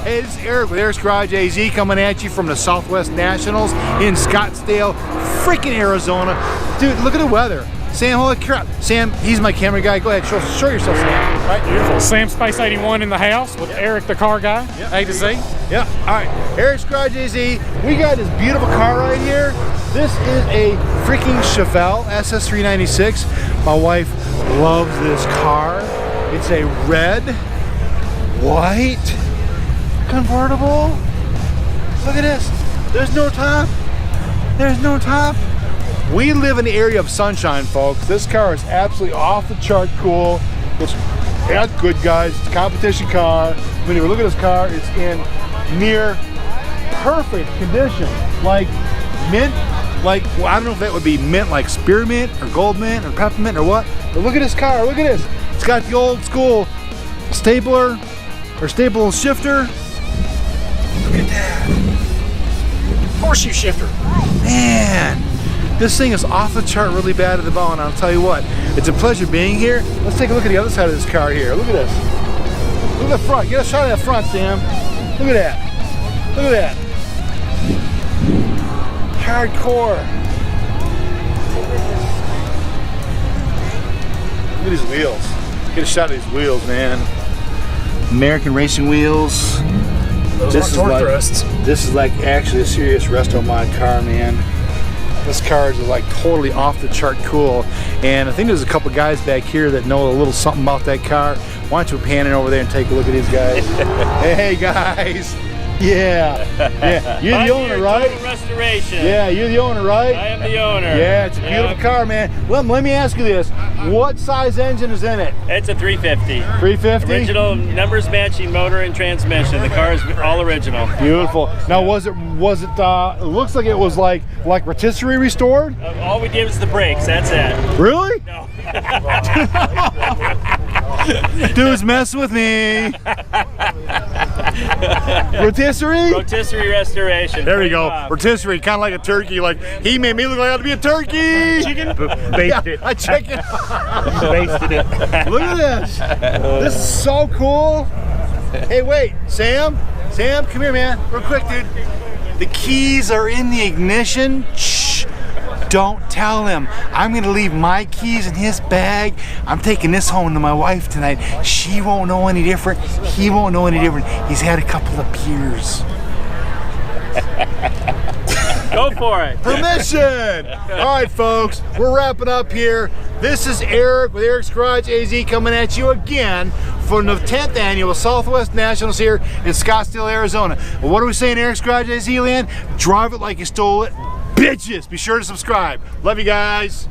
Hey, this is Eric with Eric's Garage AZ coming at you from the Southwest Nationals in Scottsdale, freaking Arizona. Dude, look at the weather. Sam, holy crap. Sam, he's my camera guy. Go ahead, show yourself, Sam. All right, beautiful. Sam Space 81 in the house with Eric the car guy. Yep. A to Z. Yeah, all right. Eric's Garage AZ. We got this beautiful car right here. This is a freaking Chevelle SS 396. My wife loves this car. It's a red, white convertible. Look at this. There's no top. There's no top. We live in the area of sunshine, folks. This car is absolutely off the chart cool. It's at Goodguys. It's a competition car. When you look at this car, it's in near perfect condition. Like mint, like, well, I don't know if that would be mint, like spearmint or gold mint or peppermint or what. But look at this car. Look at this. It's got the old school stapler or staple shifter. Look at that. Horseshoe shifter. Man, this thing is off the chart really bad at the bone. I'll tell you what, it's a pleasure being here. Let's take a look at the other side of this car here. Look at this. Look at the front. Get a shot of that front, Sam. Look at that. Look at that. Hardcore. Look at these wheels. Get a shot of these wheels, man. American racing wheels. Those aren't torque thrusts. This is like actually a serious resto mod car, man. This car is like totally off the chart cool. And I think there's a couple guys back here that know a little something about that car. Why don't you pan in over there and take a look at these guys? Hey guys. Yeah. Yeah. You're the owner, right? Total restoration. Yeah, you're the owner, right? I am the owner. Yeah, it's a beautiful car, man. Well, let me ask you this. What size engine is in it? It's a 350. 350? Original numbers matching motor and transmission. The car is all original. Beautiful. Now, it looks like it was like rotisserie restored? All we did was the brakes, that's it. Really? No. Dude's messing with me. Rotisserie? Rotisserie restoration. There we go. Rotisserie, kind of like a turkey. Like, he made me look like I ought to be a turkey. Chicken? Basted it. A chicken. Basted it. Look at this. This is so cool. Hey, wait, Sam. Sam, come here, man. Real quick, dude. The keys are in the ignition. Shh. Don't tell him. I'm gonna leave my keys in his bag. I'm taking this home to my wife tonight. She won't know any different. He won't know any different. He's had a couple of beers. Go for it. Permission. All right, folks, we're wrapping up here. This is Eric with Eric's Garage AZ coming at you again from the 10th annual Southwest Nationals here in Scottsdale, Arizona. Well, what are we saying, Eric's Garage AZ land? Drive it like you stole it. Bitches, be sure to subscribe. Love you guys.